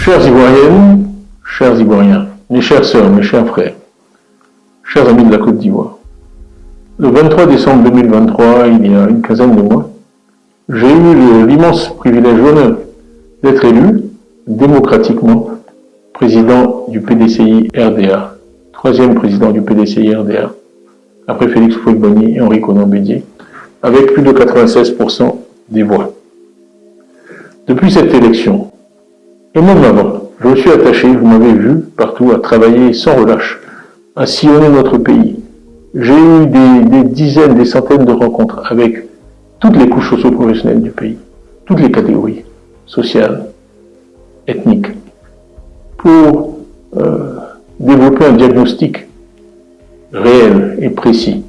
Chères Ivoiriennes, chers Ivoiriens, mes chères sœurs, mes chers frères, chers amis de la Côte d'Ivoire, le 23 décembre 2023, il y a une quinzaine de mois, j'ai eu l'immense privilège, l'honneur d'être élu démocratiquement président du PDCI RDA, troisième président du PDCI RDA, après Félix Houphouët-Boigny et Henri Konan Bédié, avec plus de 96% des voix. Depuis cette élection, et même avant, je me suis attaché, vous m'avez vu, partout, à travailler sans relâche, à sillonner notre pays. J'ai eu des dizaines, des centaines de rencontres avec toutes les couches socio-professionnelles du pays, toutes les catégories sociales, ethniques, pour développer un diagnostic réel et précis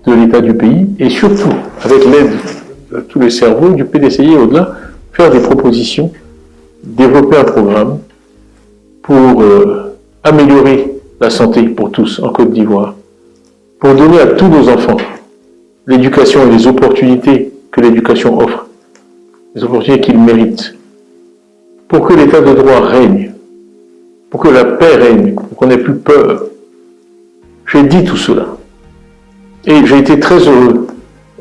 de l'état du pays et surtout, avec l'aide de tous les cerveaux du PDCI et au-delà, faire des propositions, développer un programme pour améliorer la santé pour tous en Côte d'Ivoire, pour donner à tous nos enfants l'éducation et les opportunités que l'éducation offre, les opportunités qu'ils méritent, pour que l'état de droit règne, pour que la paix règne, pour qu'on n'ait plus peur. J'ai dit tout cela. Et j'ai été très heureux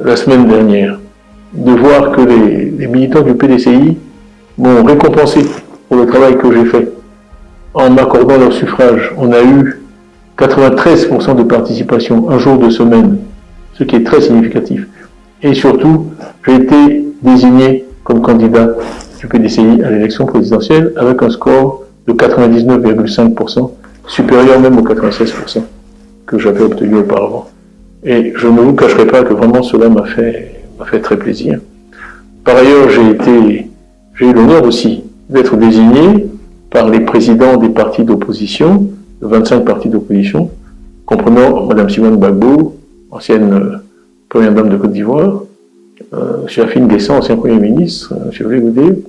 la semaine dernière de voir que les militants du PDCI m'ont récompensé pour le travail que j'ai fait en m'accordant leur suffrage. On a eu 93% de participation, un jour de semaine, ce qui est très significatif. Et surtout, j'ai été désigné comme candidat du PDCI à l'élection présidentielle avec un score de 99,5%, supérieur même aux 96% que j'avais obtenu auparavant. Et je ne vous cacherai pas que vraiment cela m'a fait très plaisir. Par ailleurs, j'ai eu l'honneur aussi d'être désigné par les présidents des partis d'opposition, de 25 partis d'opposition, comprenant Mme Simone Gbagbo, ancienne première dame de Côte d'Ivoire, M. Afine Guessan, ancien Premier ministre, M. Olé Goudé,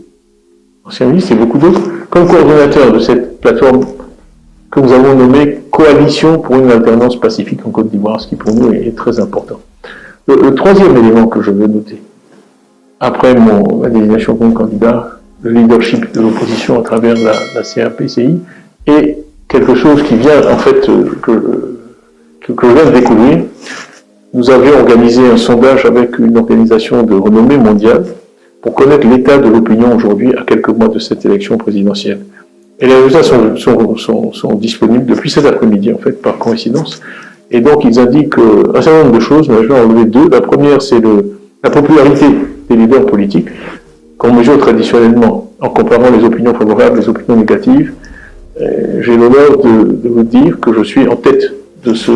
ancien ministre, et beaucoup d'autres, comme coordonnateur de cette plateforme que nous avons nommée Coalition pour une alternance pacifique en Côte d'Ivoire, ce qui pour nous est très important. Le troisième élément que je veux noter, après ma désignation comme candidat, le leadership de l'opposition à travers la CRPCI, est quelque chose qui vient, en fait, que je viens de découvrir. Nous avions organisé un sondage avec une organisation de renommée mondiale pour connaître l'état de l'opinion aujourd'hui à quelques mois de cette élection présidentielle. Et les résultats sont disponibles depuis cet après-midi, en fait, par coïncidence. Et donc, ils indiquent un certain nombre de choses, mais je vais en enlever deux. La première, c'est la popularité des leaders politiques, qu'on mesure traditionnellement en comparant les opinions favorables et les opinions négatives. J'ai l'honneur de vous dire que je suis en tête de ce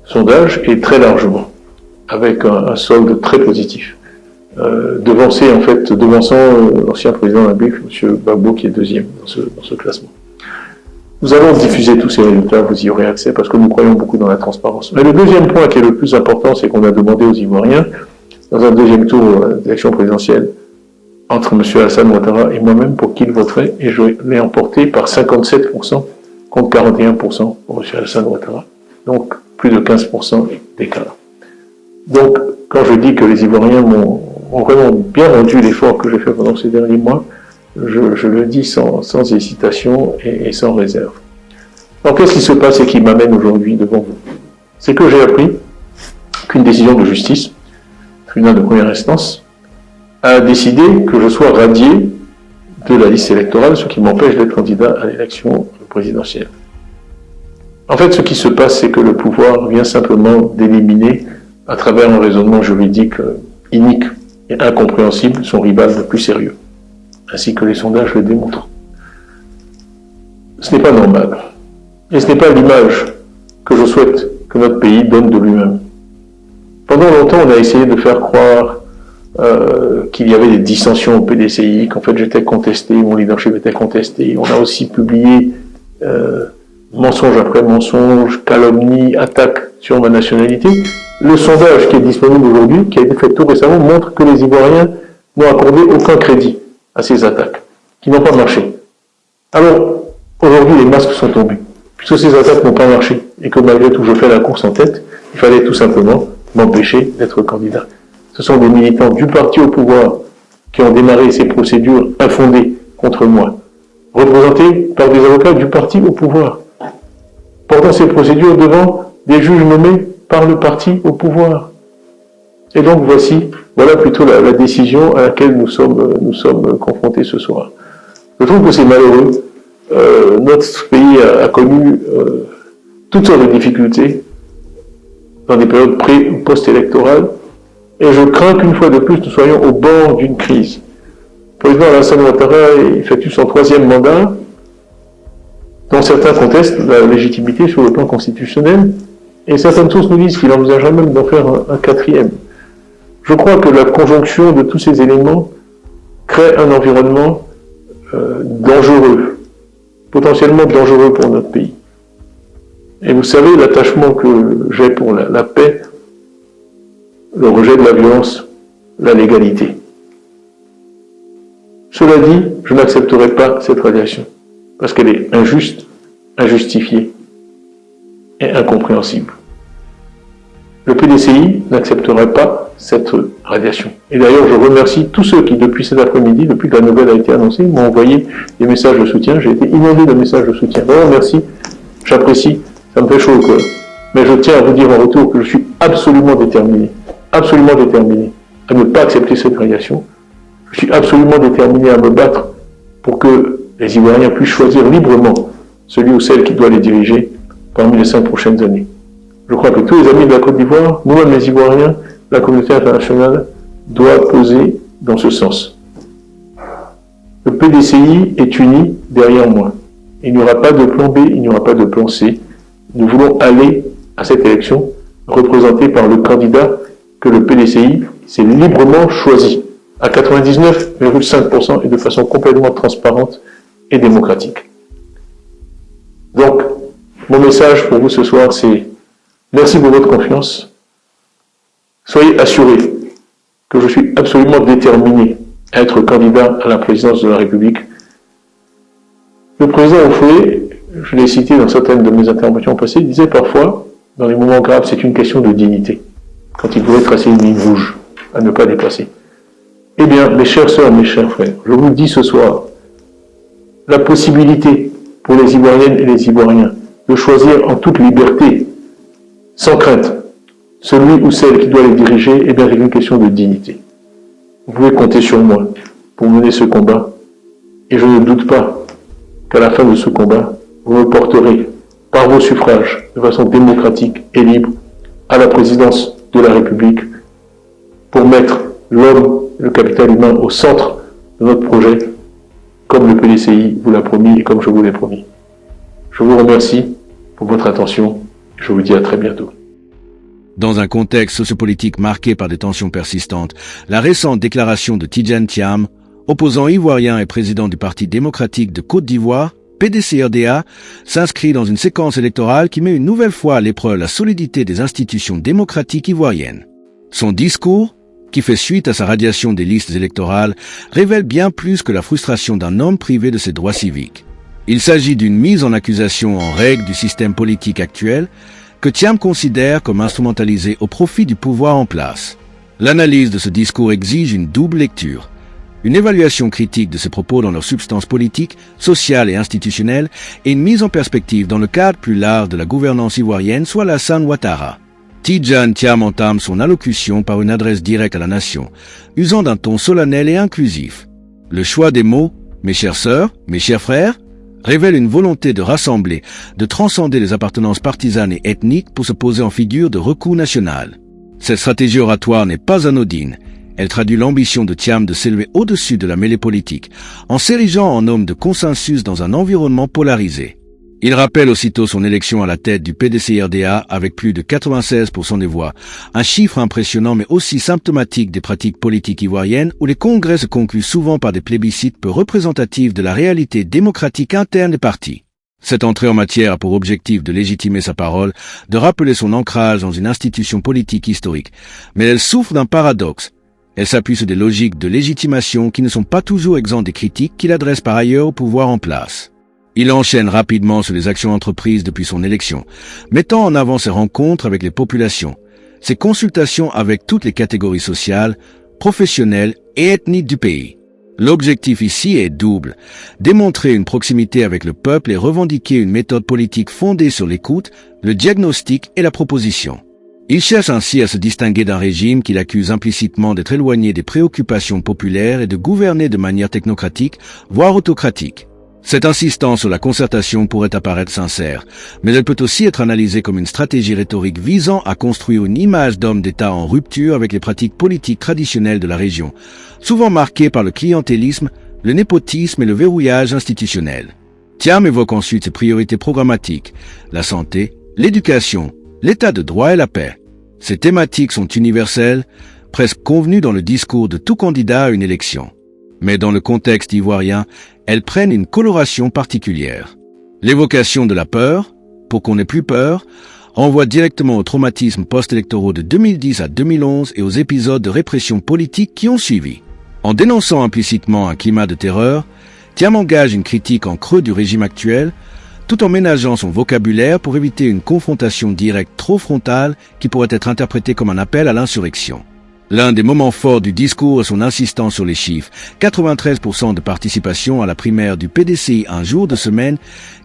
sondage, et très largement, avec un solde très positif. Devançant l'ancien président de la République, M. Gbagbo, qui est deuxième dans ce classement. Nous allons diffuser tous ces résultats, vous y aurez accès, parce que nous croyons beaucoup dans la transparence. Mais le deuxième point qui est le plus important, c'est qu'on a demandé aux Ivoiriens, dans un deuxième tour d'élection présidentielle, entre M. Alassane Ouattara et moi-même, pour qui il voterait, et je l'ai emporté par 57% contre 41% pour M. Alassane Ouattara. Donc, plus de 15% d'écart. Donc, quand je dis que les Ivoiriens m'ont vraiment bien rendu l'effort que j'ai fait pendant ces derniers mois, je le dis sans hésitation et sans réserve. Alors, qu'est-ce qui se passe et qui m'amène aujourd'hui devant vous? C'est que j'ai appris qu'une décision de justice, tribunal de première instance, a décidé que je sois radié de la liste électorale, ce qui m'empêche d'être candidat à l'élection présidentielle. En fait, ce qui se passe, c'est que le pouvoir vient simplement d'éliminer, à travers un raisonnement juridique inique et incompréhensible, son rival le plus sérieux, ainsi que les sondages le démontrent. Ce n'est pas normal. Et ce n'est pas l'image que je souhaite que notre pays donne de lui-même. Pendant longtemps, on a essayé de faire croire qu'il y avait des dissensions au PDCI, qu'en fait j'étais contesté, mon leadership était contesté. On a aussi publié mensonge après mensonge, calomnie, attaque sur ma nationalité. Le sondage qui est disponible aujourd'hui, qui a été fait tout récemment, montre que les Ivoiriens n'ont accordé aucun crédit à ces attaques, qui n'ont pas marché. Alors, aujourd'hui, les masques sont tombés. Puisque ces attaques n'ont pas marché, et que malgré tout je fais la course en tête, il fallait tout simplement m'empêcher d'être candidat. Ce sont des militants du parti au pouvoir qui ont démarré ces procédures infondées contre moi. représentés par des avocats du parti au pouvoir, portant ces procédures devant des juges nommés par le parti au pouvoir. Et donc voilà plutôt la décision à laquelle nous sommes confrontés ce soir. Je trouve que c'est malheureux. Notre pays a connu toutes sortes de difficultés dans des périodes pré- ou post-électorales, et je crains qu'une fois de plus nous soyons au bord d'une crise. Le président Alassane Ouattara effectue son 3e mandat, dont certains contestent la légitimité sur le plan constitutionnel, et certaines sources nous disent qu'il envisagerait même d'en faire un 4e. Je crois que la conjonction de tous ces éléments crée un environnement dangereux, potentiellement dangereux pour notre pays. Et vous savez l'attachement que j'ai pour la paix, le rejet de la violence, la légalité. Cela dit, je n'accepterai pas cette radiation, parce qu'elle est injuste, injustifiée et incompréhensible. Le PDCI n'acceptera pas cette radiation. Et d'ailleurs, je remercie tous ceux qui, depuis cet après-midi, depuis que la nouvelle a été annoncée, m'ont envoyé des messages de soutien. J'ai été inondé de messages de soutien. Vraiment, merci, j'apprécie, ça me fait chaud au cœur. Mais je tiens à vous dire en retour que je suis absolument déterminé à ne pas accepter cette radiation. Je suis absolument déterminé à me battre pour que les Ivoiriens puissent choisir librement celui ou celle qui doit les diriger parmi les 5 prochaines années. Je crois que tous les amis de la Côte d'Ivoire, nous-mêmes les Ivoiriens, la communauté internationale, doit peser dans ce sens. Le PDCI est uni derrière moi. Il n'y aura pas de plan B, il n'y aura pas de plan C. Nous voulons aller à cette élection représentée par le candidat que le PDCI s'est librement choisi, à 99,5% et de façon complètement transparente et démocratique. Donc, mon message pour vous ce soir, c'est merci pour votre confiance. Soyez assurés que je suis absolument déterminé à être candidat à la présidence de la République. Le président Oufoué, je l'ai cité dans certaines de mes interventions passées, disait parfois, dans les moments graves, c'est une question de dignité, quand il voulait tracer une ligne rouge à ne pas dépasser. Eh bien, mes chères sœurs, mes chers frères, je vous le dis ce soir, la possibilité pour les Ivoiriennes et les Ivoiriens de choisir en toute liberté, sans crainte, celui ou celle qui doit les diriger, eh bien, c'est une question de dignité. Vous pouvez compter sur moi pour mener ce combat, et je ne doute pas qu'à la fin de ce combat, vous me porterez, par vos suffrages, de façon démocratique et libre, à la présidence de la République, pour mettre l'homme, le capital humain au centre de notre projet, comme le PDCI vous l'a promis et comme je vous l'ai promis. Je vous remercie pour votre attention et je vous dis à très bientôt. Dans un contexte sociopolitique marqué par des tensions persistantes, la récente déclaration de Tidjane Thiam, opposant ivoirien et président du Parti démocratique de Côte d'Ivoire, PDCRDA, s'inscrit dans une séquence électorale qui met une nouvelle fois à l'épreuve la solidité des institutions démocratiques ivoiriennes. Son discours, qui fait suite à sa radiation des listes électorales, révèle bien plus que la frustration d'un homme privé de ses droits civiques. Il s'agit d'une mise en accusation en règle du système politique actuel que Thiam considère comme instrumentalisé au profit du pouvoir en place. L'analyse de ce discours exige une double lecture. Une évaluation critique de ses propos dans leur substance politique, sociale et institutionnelle et une mise en perspective dans le cadre plus large de la gouvernance ivoirienne, soit Alassane Ouattara. Tidjane Thiam entame son allocution par une adresse directe à la nation, usant d'un ton solennel et inclusif. Le choix des mots « mes chères sœurs, mes chers frères » révèle une volonté de rassembler, de transcender les appartenances partisanes et ethniques pour se poser en figure de recours national. Cette stratégie oratoire n'est pas anodine. Elle traduit l'ambition de Thiam de s'élever au-dessus de la mêlée politique, en s'érigeant en homme de consensus dans un environnement polarisé. Il rappelle aussitôt son élection à la tête du PDCRDA avec plus de 96% des voix, un chiffre impressionnant mais aussi symptomatique des pratiques politiques ivoiriennes où les congrès se concluent souvent par des plébiscites peu représentatifs de la réalité démocratique interne des partis. Cette entrée en matière a pour objectif de légitimer sa parole, de rappeler son ancrage dans une institution politique historique, mais elle souffre d'un paradoxe. Elle s'appuie sur des logiques de légitimation qui ne sont pas toujours exemptes des critiques qu'il adresse par ailleurs au pouvoir en place. Il enchaîne rapidement sur les actions entreprises depuis son élection, mettant en avant ses rencontres avec les populations, ses consultations avec toutes les catégories sociales, professionnelles et ethniques du pays. L'objectif ici est double. Démontrer une proximité avec le peuple et revendiquer une méthode politique fondée sur l'écoute, le diagnostic et la proposition. Il cherche ainsi à se distinguer d'un régime qu'il accuse implicitement d'être éloigné des préoccupations populaires et de gouverner de manière technocratique, voire autocratique. Cette insistance sur la concertation pourrait apparaître sincère, mais elle peut aussi être analysée comme une stratégie rhétorique visant à construire une image d'homme d'État en rupture avec les pratiques politiques traditionnelles de la région, souvent marquées par le clientélisme, le népotisme et le verrouillage institutionnel. Thiam évoque ensuite ses priorités programmatiques, la santé, l'éducation, l'état de droit et la paix. Ces thématiques sont universelles, presque convenues dans le discours de tout candidat à une élection. Mais dans le contexte ivoirien, elles prennent une coloration particulière. L'évocation de la peur, pour qu'on n'ait plus peur, renvoie directement aux traumatismes post-électoraux de 2010 à 2011 et aux épisodes de répression politique qui ont suivi. En dénonçant implicitement un climat de terreur, Thiam engage une critique en creux du régime actuel, tout en ménageant son vocabulaire pour éviter une confrontation directe trop frontale qui pourrait être interprétée comme un appel à l'insurrection. L'un des moments forts du discours est son insistance sur les chiffres. 93% de participation à la primaire du PDCI un jour de semaine,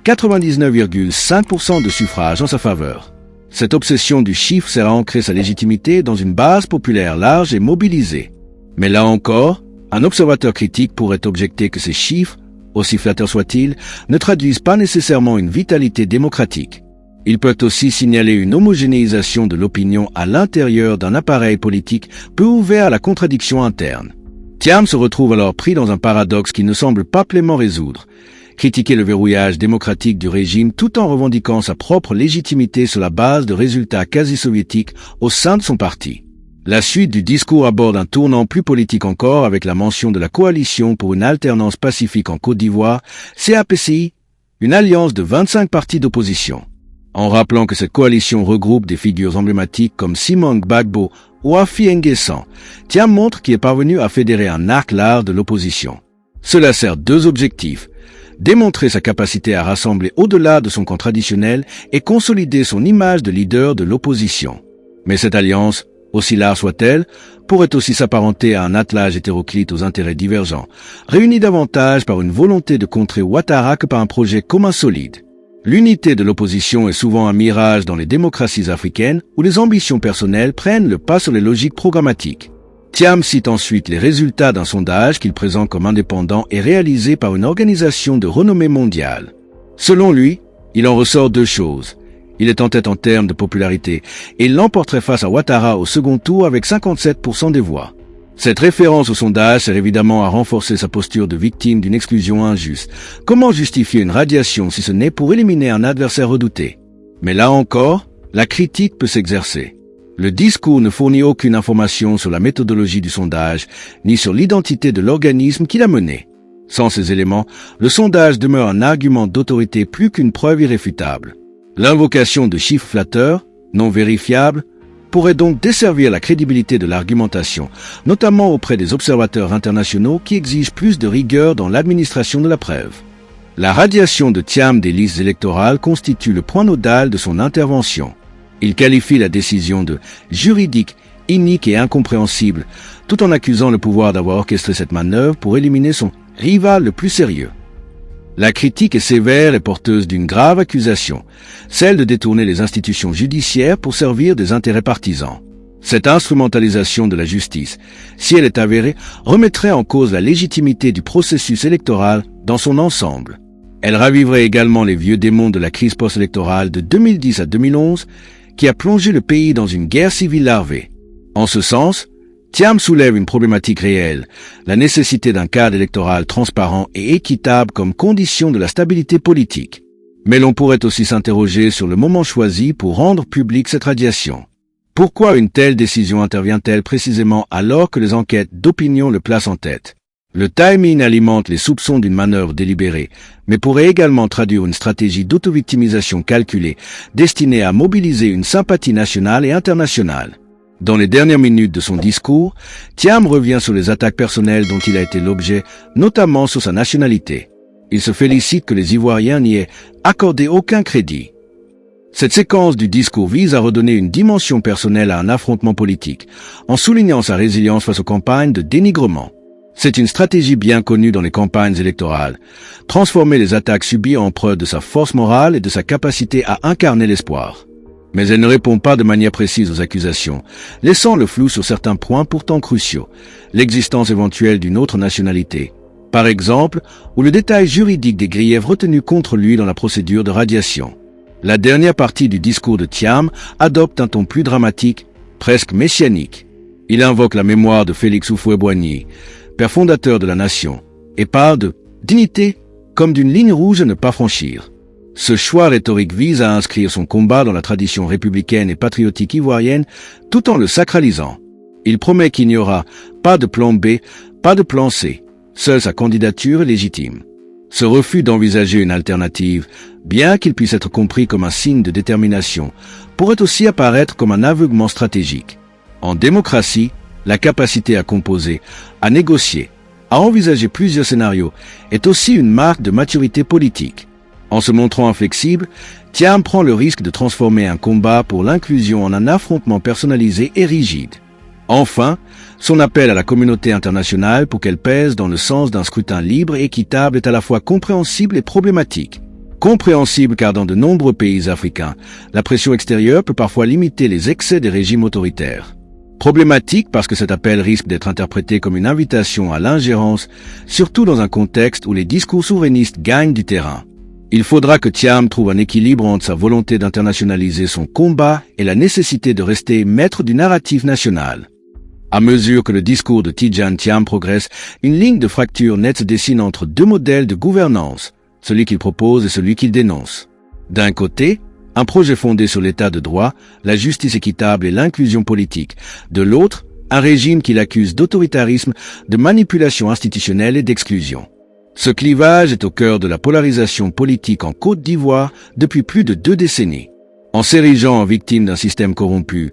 99,5% de suffrages en sa faveur. Cette obsession du chiffre sert à ancrer sa légitimité dans une base populaire large et mobilisée. Mais là encore, un observateur critique pourrait objecter que ces chiffres, aussi flatteurs soient-ils, ne traduisent pas nécessairement une vitalité démocratique. Il peut aussi signaler une homogénéisation de l'opinion à l'intérieur d'un appareil politique peu ouvert à la contradiction interne. Thiam se retrouve alors pris dans un paradoxe qui ne semble pas pleinement résoudre. Critiquer le verrouillage démocratique du régime tout en revendiquant sa propre légitimité sur la base de résultats quasi-soviétiques au sein de son parti. La suite du discours aborde un tournant plus politique encore avec la mention de la coalition pour une alternance pacifique en Côte d'Ivoire, CAPCI, une alliance de 25 partis d'opposition. En rappelant que cette coalition regroupe des figures emblématiques comme Simon Gbagbo ou Afi N'Guessan, Thiam montre qu'il est parvenu à fédérer un arc large de l'opposition. Cela sert deux objectifs: démontrer sa capacité à rassembler au-delà de son camp traditionnel et consolider son image de leader de l'opposition. Mais cette alliance, aussi large soit-elle, pourrait aussi s'apparenter à un attelage hétéroclite aux intérêts divergents, réunis davantage par une volonté de contrer Ouattara que par un projet commun solide. L'unité de l'opposition est souvent un mirage dans les démocraties africaines où les ambitions personnelles prennent le pas sur les logiques programmatiques. Thiam cite ensuite les résultats d'un sondage qu'il présente comme indépendant et réalisé par une organisation de renommée mondiale. Selon lui, il en ressort deux choses. Il est en tête en termes de popularité et il l'emporterait face à Ouattara au second tour avec 57% des voix. Cette référence au sondage sert évidemment à renforcer sa posture de victime d'une exclusion injuste. Comment justifier une radiation si ce n'est pour éliminer un adversaire redouté? Mais là encore, la critique peut s'exercer. Le discours ne fournit aucune information sur la méthodologie du sondage, ni sur l'identité de l'organisme qui l'a mené. Sans ces éléments, le sondage demeure un argument d'autorité plus qu'une preuve irréfutable. L'invocation de chiffres flatteurs, non vérifiables, pourrait donc desservir la crédibilité de l'argumentation, notamment auprès des observateurs internationaux qui exigent plus de rigueur dans l'administration de la preuve. La radiation de Thiam des listes électorales constitue le point nodal de son intervention. Il qualifie la décision de juridique, inique et incompréhensible, tout en accusant le pouvoir d'avoir orchestré cette manœuvre pour éliminer son rival le plus sérieux. La critique est sévère et porteuse d'une grave accusation, celle de détourner les institutions judiciaires pour servir des intérêts partisans. Cette instrumentalisation de la justice, si elle est avérée, remettrait en cause la légitimité du processus électoral dans son ensemble. Elle raviverait également les vieux démons de la crise post-électorale de 2010 à 2011, qui a plongé le pays dans une guerre civile larvée. En ce sens, Thiam soulève une problématique réelle, la nécessité d'un cadre électoral transparent et équitable comme condition de la stabilité politique. Mais l'on pourrait aussi s'interroger sur le moment choisi pour rendre publique cette radiation. Pourquoi une telle décision intervient-elle précisément alors que les enquêtes d'opinion le placent en tête? Le timing alimente les soupçons d'une manœuvre délibérée, mais pourrait également traduire une stratégie d'autovictimisation calculée, destinée à mobiliser une sympathie nationale et internationale. Dans les dernières minutes de son discours, Thiam revient sur les attaques personnelles dont il a été l'objet, notamment sur sa nationalité. Il se félicite que les Ivoiriens n'y aient accordé aucun crédit. Cette séquence du discours vise à redonner une dimension personnelle à un affrontement politique, en soulignant sa résilience face aux campagnes de dénigrement. C'est une stratégie bien connue dans les campagnes électorales. Transformer les attaques subies en preuve de sa force morale et de sa capacité à incarner l'espoir. Mais elle ne répond pas de manière précise aux accusations, laissant le flou sur certains points pourtant cruciaux. L'existence éventuelle d'une autre nationalité, par exemple, ou le détail juridique des griefs retenus contre lui dans la procédure de radiation. La dernière partie du discours de Thiam adopte un ton plus dramatique, presque messianique. Il invoque la mémoire de Félix Houphouët-Boigny, père fondateur de la nation, et parle de dignité comme d'une ligne rouge à ne pas franchir. Ce choix rhétorique vise à inscrire son combat dans la tradition républicaine et patriotique ivoirienne tout en le sacralisant. Il promet qu'il n'y aura pas de plan B, pas de plan C. Seule sa candidature est légitime. Ce refus d'envisager une alternative, bien qu'il puisse être compris comme un signe de détermination, pourrait aussi apparaître comme un aveuglement stratégique. En démocratie, la capacité à composer, à négocier, à envisager plusieurs scénarios est aussi une marque de maturité politique. En se montrant inflexible, Thiam prend le risque de transformer un combat pour l'inclusion en un affrontement personnalisé et rigide. Enfin, son appel à la communauté internationale pour qu'elle pèse dans le sens d'un scrutin libre et équitable est à la fois compréhensible et problématique. Compréhensible car dans de nombreux pays africains, la pression extérieure peut parfois limiter les excès des régimes autoritaires. Problématique parce que cet appel risque d'être interprété comme une invitation à l'ingérence, surtout dans un contexte où les discours souverainistes gagnent du terrain. Il faudra que Thiam trouve un équilibre entre sa volonté d'internationaliser son combat et la nécessité de rester maître du narratif national. À mesure que le discours de Tidjane Thiam progresse, une ligne de fracture nette se dessine entre deux modèles de gouvernance, celui qu'il propose et celui qu'il dénonce. D'un côté, un projet fondé sur l'état de droit, la justice équitable et l'inclusion politique. De l'autre, un régime qu'il accuse d'autoritarisme, de manipulation institutionnelle et d'exclusion. Ce clivage est au cœur de la polarisation politique en Côte d'Ivoire depuis plus de 2 décennies. En s'érigeant en victime d'un système corrompu,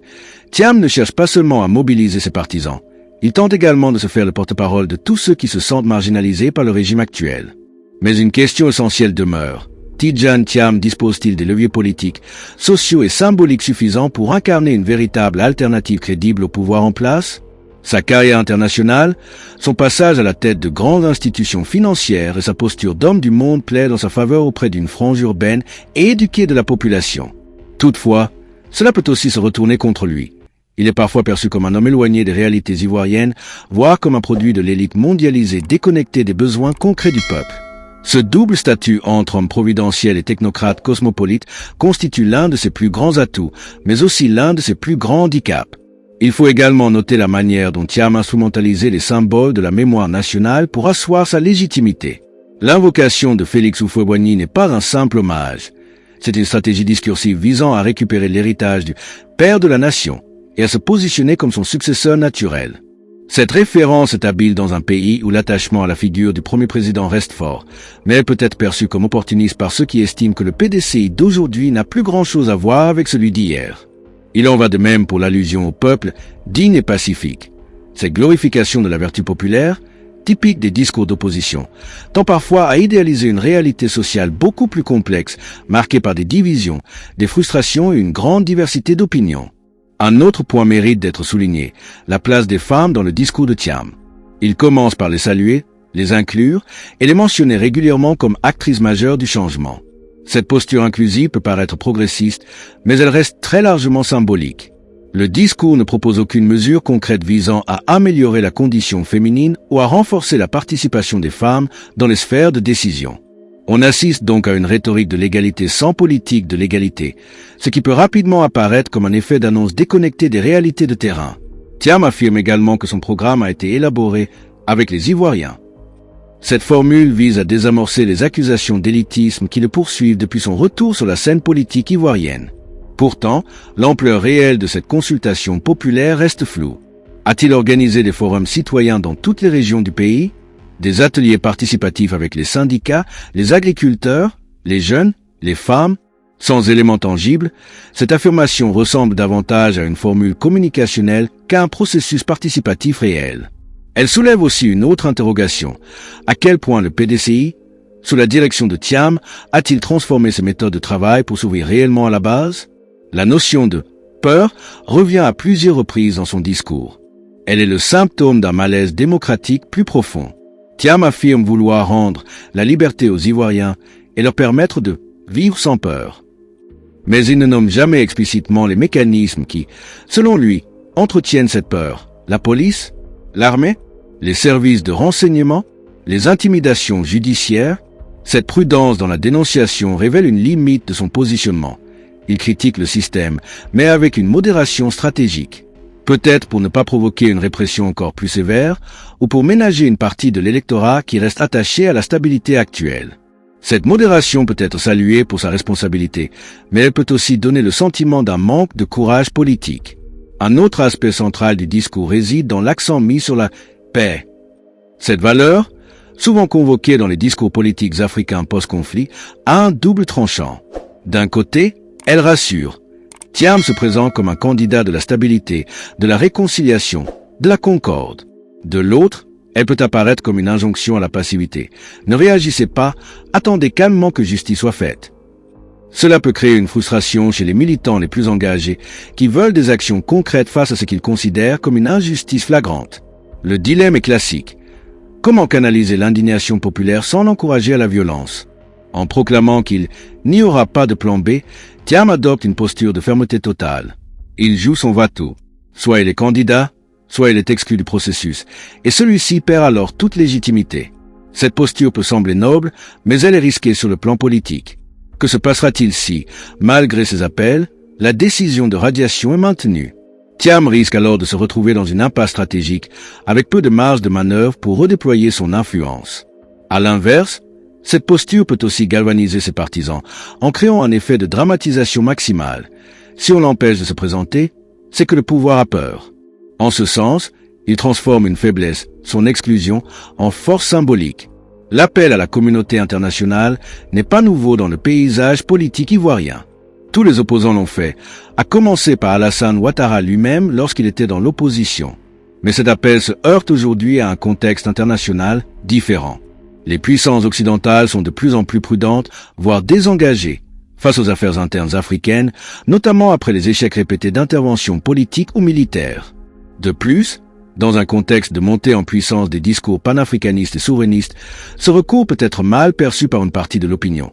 Thiam ne cherche pas seulement à mobiliser ses partisans. Il tente également de se faire le porte-parole de tous ceux qui se sentent marginalisés par le régime actuel. Mais une question essentielle demeure. Tidjane Thiam dispose-t-il des leviers politiques, sociaux et symboliques suffisants pour incarner une véritable alternative crédible au pouvoir en place ? Sa carrière internationale, son passage à la tête de grandes institutions financières et sa posture d'homme du monde plaident dans sa faveur auprès d'une frange urbaine et éduquée de la population. Toutefois, cela peut aussi se retourner contre lui. Il est parfois perçu comme un homme éloigné des réalités ivoiriennes, voire comme un produit de l'élite mondialisée déconnectée des besoins concrets du peuple. Ce double statut entre homme providentiel et technocrate cosmopolite constitue l'un de ses plus grands atouts, mais aussi l'un de ses plus grands handicaps. Il faut également noter la manière dont Thiam instrumentalisait les symboles de la mémoire nationale pour asseoir sa légitimité. L'invocation de Félix Houphouët-Boigny n'est pas un simple hommage. C'est une stratégie discursive visant à récupérer l'héritage du père de la nation et à se positionner comme son successeur naturel. Cette référence est habile dans un pays où l'attachement à la figure du premier président reste fort, mais elle peut être perçue comme opportuniste par ceux qui estiment que le PDCI d'aujourd'hui n'a plus grand-chose à voir avec celui d'hier. Il en va de même pour l'allusion au peuple, digne et pacifique. Cette glorification de la vertu populaire, typique des discours d'opposition, tend parfois à idéaliser une réalité sociale beaucoup plus complexe, marquée par des divisions, des frustrations et une grande diversité d'opinions. Un autre point mérite d'être souligné, la place des femmes dans le discours de Thiam. Il commence par les saluer, les inclure et les mentionner régulièrement comme actrices majeures du changement. Cette posture inclusive peut paraître progressiste, mais elle reste très largement symbolique. Le discours ne propose aucune mesure concrète visant à améliorer la condition féminine ou à renforcer la participation des femmes dans les sphères de décision. On assiste donc à une rhétorique de l'égalité sans politique de l'égalité, ce qui peut rapidement apparaître comme un effet d'annonce déconnecté des réalités de terrain. Thiam affirme également que son programme a été élaboré avec les Ivoiriens. Cette formule vise à désamorcer les accusations d'élitisme qui le poursuivent depuis son retour sur la scène politique ivoirienne. Pourtant, l'ampleur réelle de cette consultation populaire reste floue. A-t-il organisé des forums citoyens dans toutes les régions du pays? Des ateliers participatifs avec les syndicats, les agriculteurs, les jeunes, les femmes? Sans éléments tangibles, cette affirmation ressemble davantage à une formule communicationnelle qu'à un processus participatif réel. Elle soulève aussi une autre interrogation. À quel point le PDCI, sous la direction de Thiam, a-t-il transformé ses méthodes de travail pour s'ouvrir réellement à la base? La notion de peur revient à plusieurs reprises dans son discours. Elle est le symptôme d'un malaise démocratique plus profond. Thiam affirme vouloir rendre la liberté aux Ivoiriens et leur permettre de vivre sans peur. Mais il ne nomme jamais explicitement les mécanismes qui, selon lui, entretiennent cette peur. La police, l'armée, les services de renseignement, les intimidations judiciaires. Cette prudence dans la dénonciation révèle une limite de son positionnement. Il critique le système, mais avec une modération stratégique. Peut-être pour ne pas provoquer une répression encore plus sévère, ou pour ménager une partie de l'électorat qui reste attaché à la stabilité actuelle. Cette modération peut être saluée pour sa responsabilité, mais elle peut aussi donner le sentiment d'un manque de courage politique. Un autre aspect central du discours réside dans l'accent mis sur la paix. Cette valeur, souvent convoquée dans les discours politiques africains post-conflit, a un double tranchant. D'un côté, elle rassure. Thiam se présente comme un candidat de la stabilité, de la réconciliation, de la concorde. De l'autre, elle peut apparaître comme une injonction à la passivité. Ne réagissez pas, attendez calmement que justice soit faite. Cela peut créer une frustration chez les militants les plus engagés qui veulent des actions concrètes face à ce qu'ils considèrent comme une injustice flagrante. Le dilemme est classique. Comment canaliser l'indignation populaire sans l'encourager à la violence? En proclamant qu'il n'y aura pas de plan B, Thiam adopte une posture de fermeté totale. Il joue son va-tout. Soit il est candidat, soit il est exclu du processus, et celui-ci perd alors toute légitimité. Cette posture peut sembler noble, mais elle est risquée sur le plan politique. Que se passera-t-il si, malgré ses appels, la décision de radiation est maintenue? Thiam risque alors de se retrouver dans une impasse stratégique, avec peu de marge de manœuvre pour redéployer son influence. À l'inverse, cette posture peut aussi galvaniser ses partisans, en créant un effet de dramatisation maximale. Si on l'empêche de se présenter, c'est que le pouvoir a peur. En ce sens, il transforme une faiblesse, son exclusion, en force symbolique. L'appel à la communauté internationale n'est pas nouveau dans le paysage politique ivoirien. Tous les opposants l'ont fait, à commencer par Alassane Ouattara lui-même lorsqu'il était dans l'opposition. Mais cet appel se heurte aujourd'hui à un contexte international différent. Les puissances occidentales sont de plus en plus prudentes, voire désengagées, face aux affaires internes africaines, notamment après les échecs répétés d'interventions politiques ou militaires. De plus, dans un contexte de montée en puissance des discours panafricanistes et souverainistes, ce recours peut être mal perçu par une partie de l'opinion,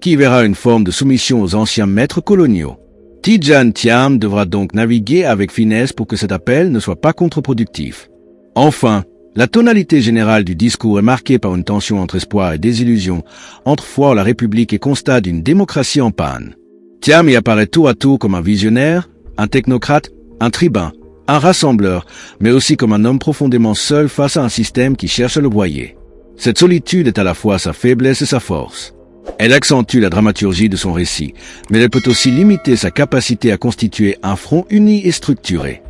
qui verra une forme de soumission aux anciens maîtres coloniaux. Tidjane Thiam devra donc naviguer avec finesse pour que cet appel ne soit pas contre-productif. Enfin, la tonalité générale du discours est marquée par une tension entre espoir et désillusion, entre foi en la République et constat d'une démocratie en panne. Thiam y apparaît tour à tour comme un visionnaire, un technocrate, un tribun, un rassembleur, mais aussi comme un homme profondément seul face à un système qui cherche à le broyer. Cette solitude est à la fois sa faiblesse et sa force. Elle accentue la dramaturgie de son récit, mais elle peut aussi limiter sa capacité à constituer un front uni et structuré.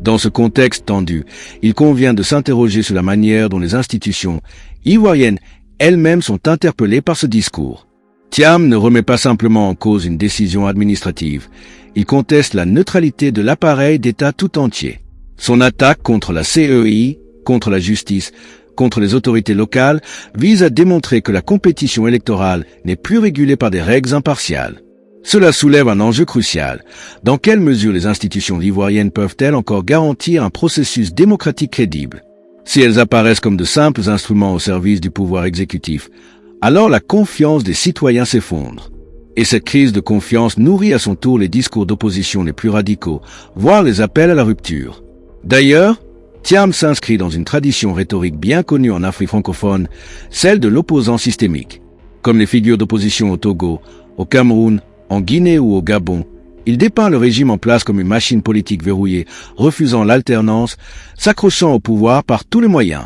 Dans ce contexte tendu, il convient de s'interroger sur la manière dont les institutions ivoiriennes elles-mêmes sont interpellées par ce discours. Thiam ne remet pas simplement en cause une décision administrative, il conteste la neutralité de l'appareil d'État tout entier. Son attaque contre la CEI, contre la justice, contre les autorités locales vise à démontrer que la compétition électorale n'est plus régulée par des règles impartiales. Cela soulève un enjeu crucial. Dans quelle mesure les institutions ivoiriennes peuvent-elles encore garantir un processus démocratique crédible? Si elles apparaissent comme de simples instruments au service du pouvoir exécutif, alors la confiance des citoyens s'effondre. Et cette crise de confiance nourrit à son tour les discours d'opposition les plus radicaux, voire les appels à la rupture. D'ailleurs, Thiam s'inscrit dans une tradition rhétorique bien connue en Afrique francophone, celle de l'opposant systémique. Comme les figures d'opposition au Togo, au Cameroun, en Guinée ou au Gabon, il dépeint le régime en place comme une machine politique verrouillée, refusant l'alternance, s'accrochant au pouvoir par tous les moyens.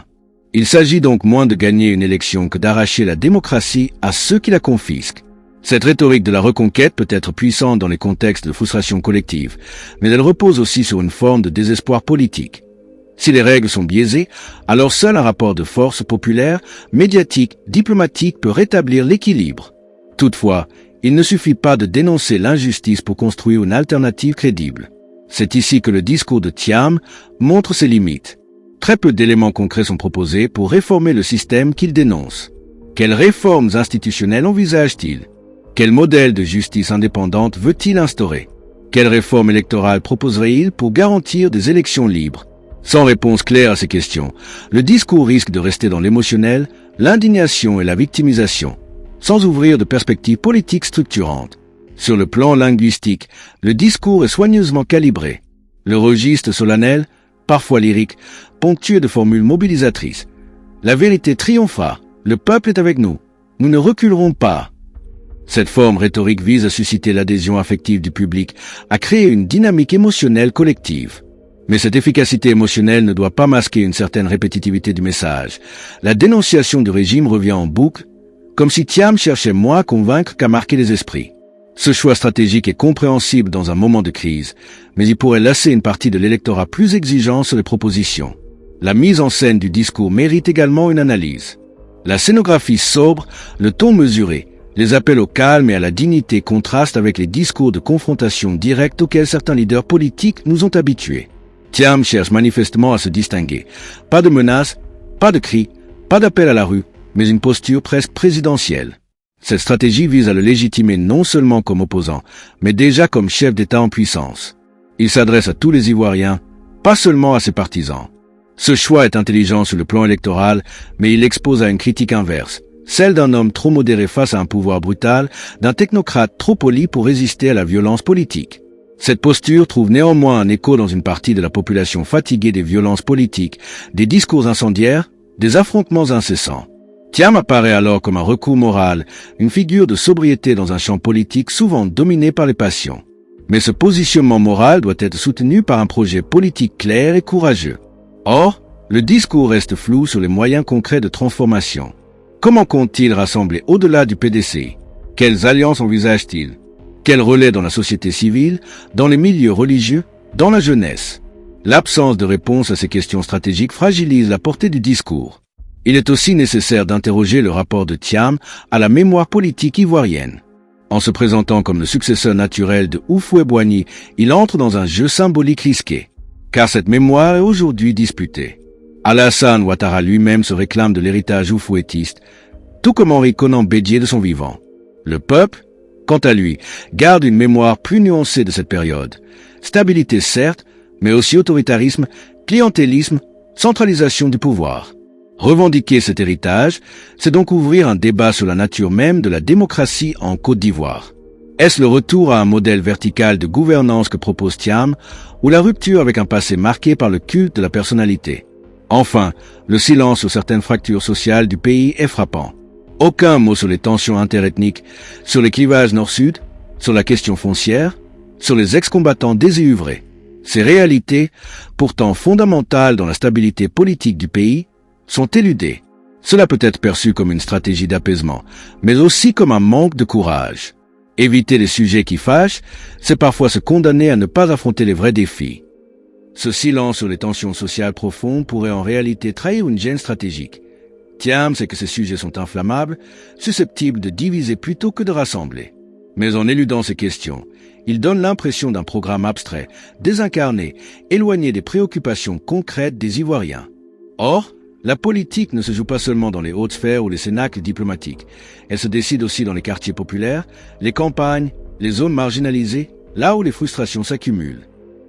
Il s'agit donc moins de gagner une élection que d'arracher la démocratie à ceux qui la confisquent. Cette rhétorique de la reconquête peut être puissante dans les contextes de frustration collective, mais elle repose aussi sur une forme de désespoir politique. Si les règles sont biaisées, alors seul un rapport de force populaire, médiatique, diplomatique peut rétablir l'équilibre. Toutefois, il ne suffit pas de dénoncer l'injustice pour construire une alternative crédible. C'est ici que le discours de Thiam montre ses limites. Très peu d'éléments concrets sont proposés pour réformer le système qu'il dénonce. Quelles réformes institutionnelles envisage-t-il? Quel modèle de justice indépendante veut-il instaurer? Quelle réforme électorale proposerait-il pour garantir des élections libres? Sans réponse claire à ces questions, le discours risque de rester dans l'émotionnel, l'indignation et la victimisation, sans ouvrir de perspectives politiques structurantes. Sur le plan linguistique, le discours est soigneusement calibré. Le registre solennel, parfois lyrique, ponctué de formules mobilisatrices. La vérité triomphera, le peuple est avec nous, nous ne reculerons pas. Cette forme rhétorique vise à susciter l'adhésion affective du public, à créer une dynamique émotionnelle collective. Mais cette efficacité émotionnelle ne doit pas masquer une certaine répétitivité du message. La dénonciation du régime revient en boucle, comme si Thiam cherchait moins à convaincre qu'à marquer les esprits. Ce choix stratégique est compréhensible dans un moment de crise, mais il pourrait lasser une partie de l'électorat plus exigeant sur les propositions. La mise en scène du discours mérite également une analyse. La scénographie sobre, le ton mesuré, les appels au calme et à la dignité contrastent avec les discours de confrontation directe auxquels certains leaders politiques nous ont habitués. Thiam cherche manifestement à se distinguer. Pas de menaces, pas de cris, pas d'appel à la rue, mais une posture presque présidentielle. Cette stratégie vise à le légitimer non seulement comme opposant, mais déjà comme chef d'État en puissance. Il s'adresse à tous les Ivoiriens, pas seulement à ses partisans. Ce choix est intelligent sur le plan électoral, mais il expose à une critique inverse, celle d'un homme trop modéré face à un pouvoir brutal, d'un technocrate trop poli pour résister à la violence politique. Cette posture trouve néanmoins un écho dans une partie de la population fatiguée des violences politiques, des discours incendiaires, des affrontements incessants. Thiam apparaît alors comme un recours moral, une figure de sobriété dans un champ politique souvent dominé par les passions. Mais ce positionnement moral doit être soutenu par un projet politique clair et courageux. Or, le discours reste flou sur les moyens concrets de transformation. Comment compte-t-il rassembler au-delà du PDCI? Quelles alliances envisage-t-il? Quel relais dans la société civile, dans les milieux religieux, dans la jeunesse? L'absence de réponse à ces questions stratégiques fragilise la portée du discours. Il est aussi nécessaire d'interroger le rapport de Thiam à la mémoire politique ivoirienne. En se présentant comme le successeur naturel de Houphouët-Boigny, il entre dans un jeu symbolique risqué, car cette mémoire est aujourd'hui disputée. Alassane Ouattara lui-même se réclame de l'héritage oufouettiste, tout comme Henri Konan Bédié de son vivant. Le peuple, quant à lui, garde une mémoire plus nuancée de cette période. Stabilité certes, mais aussi autoritarisme, clientélisme, centralisation du pouvoir. Revendiquer cet héritage, c'est donc ouvrir un débat sur la nature même de la démocratie en Côte d'Ivoire. Est-ce le retour à un modèle vertical de gouvernance que propose Thiam, ou la rupture avec un passé marqué par le culte de la personnalité? Enfin, le silence sur certaines fractures sociales du pays est frappant. Aucun mot sur les tensions interethniques, sur les clivages nord-sud, sur la question foncière, sur les ex-combattants déséuvrés. Ces réalités, pourtant fondamentales dans la stabilité politique du pays, sont éludées. Cela peut être perçu comme une stratégie d'apaisement, mais aussi comme un manque de courage. Éviter les sujets qui fâchent, c'est parfois se condamner à ne pas affronter les vrais défis. Ce silence sur les tensions sociales profondes pourrait en réalité trahir une gêne stratégique. Thiam sait que ces sujets sont inflammables, susceptibles de diviser plutôt que de rassembler. Mais en éludant ces questions, il donne l'impression d'un programme abstrait, désincarné, éloigné des préoccupations concrètes des Ivoiriens. Or, la politique ne se joue pas seulement dans les hautes sphères ou les cénacles diplomatiques. Elle se décide aussi dans les quartiers populaires, les campagnes, les zones marginalisées, là où les frustrations s'accumulent.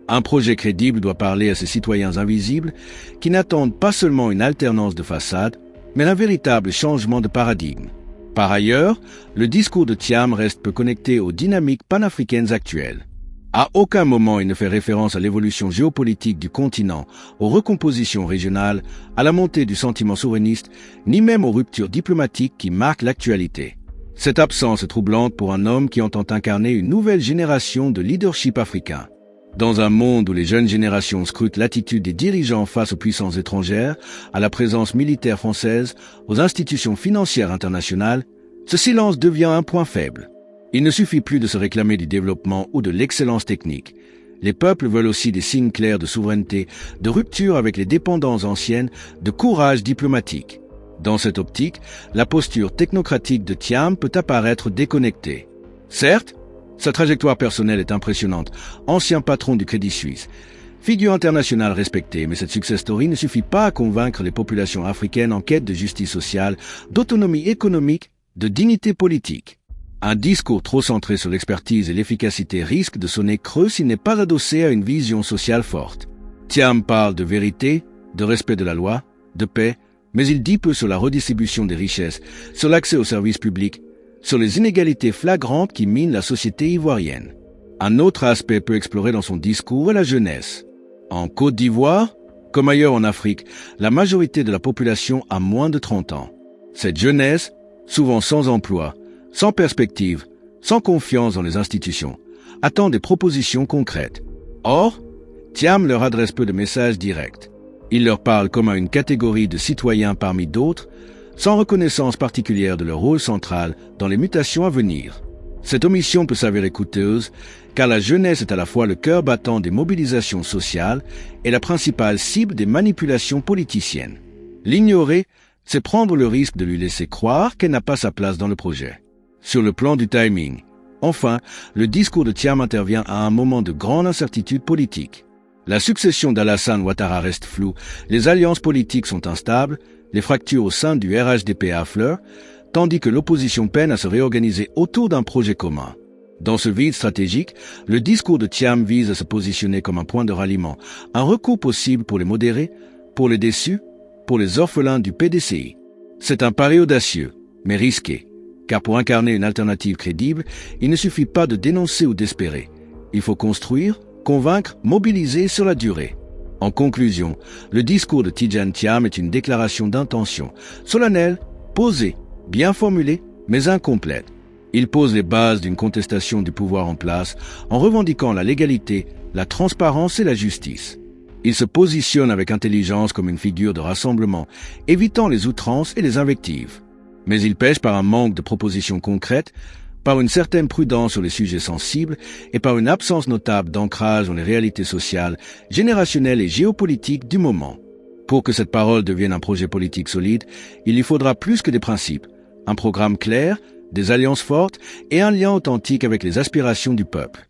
Un projet crédible doit parler à ces citoyens invisibles qui n'attendent pas seulement une alternance de façade, mais un véritable changement de paradigme. Par ailleurs, le discours de Thiam reste peu connecté aux dynamiques panafricaines actuelles. À aucun moment il ne fait référence à l'évolution géopolitique du continent, aux recompositions régionales, à la montée du sentiment souverainiste, ni même aux ruptures diplomatiques qui marquent l'actualité. Cette absence est troublante pour un homme qui entend incarner une nouvelle génération de leadership africain. Dans un monde où les jeunes générations scrutent l'attitude des dirigeants face aux puissances étrangères, à la présence militaire française, aux institutions financières internationales, ce silence devient un point faible. Il ne suffit plus de se réclamer du développement ou de l'excellence technique. Les peuples veulent aussi des signes clairs de souveraineté, de rupture avec les dépendances anciennes, de courage diplomatique. Dans cette optique, la posture technocratique de Thiam peut apparaître déconnectée. Certes, sa trajectoire personnelle est impressionnante, ancien patron du Crédit Suisse, figure internationale respectée, mais cette success story ne suffit pas à convaincre les populations africaines en quête de justice sociale, d'autonomie économique, de dignité politique. Un discours trop centré sur l'expertise et l'efficacité risque de sonner creux s'il n'est pas adossé à une vision sociale forte. Thiam parle de vérité, de respect de la loi, de paix, mais il dit peu sur la redistribution des richesses, sur l'accès aux services publics, sur les inégalités flagrantes qui minent la société ivoirienne. Un autre aspect peu exploré dans son discours est la jeunesse. En Côte d'Ivoire, comme ailleurs en Afrique, la majorité de la population a moins de 30 ans. Cette jeunesse, souvent sans emploi, sans perspective, sans confiance dans les institutions, attend des propositions concrètes. Or, Thiam leur adresse peu de messages directs. Il leur parle comme à une catégorie de citoyens parmi d'autres, sans reconnaissance particulière de leur rôle central dans les mutations à venir. Cette omission peut s'avérer coûteuse, car la jeunesse est à la fois le cœur battant des mobilisations sociales et la principale cible des manipulations politiciennes. L'ignorer, c'est prendre le risque de lui laisser croire qu'elle n'a pas sa place dans le projet. Sur le plan du timing, enfin, le discours de Thiam intervient à un moment de grande incertitude politique. La succession d'Alassane Ouattara reste floue, les alliances politiques sont instables, les fractures au sein du RHDP affleurent, tandis que l'opposition peine à se réorganiser autour d'un projet commun. Dans ce vide stratégique, le discours de Thiam vise à se positionner comme un point de ralliement, un recours possible pour les modérés, pour les déçus, pour les orphelins du PDCI. C'est un pari audacieux, mais risqué, car pour incarner une alternative crédible, il ne suffit pas de dénoncer ou d'espérer. Il faut construire, convaincre, mobiliser sur la durée. En conclusion, le discours de Tidjane Thiam est une déclaration d'intention, solennelle, posée, bien formulée, mais incomplète. Il pose les bases d'une contestation du pouvoir en place en revendiquant la légalité, la transparence et la justice. Il se positionne avec intelligence comme une figure de rassemblement, évitant les outrances et les invectives. Mais il pêche par un manque de propositions concrètes, par une certaine prudence sur les sujets sensibles et par une absence notable d'ancrage dans les réalités sociales, générationnelles et géopolitiques du moment. Pour que cette parole devienne un projet politique solide, il lui faudra plus que des principes, un programme clair, des alliances fortes et un lien authentique avec les aspirations du peuple.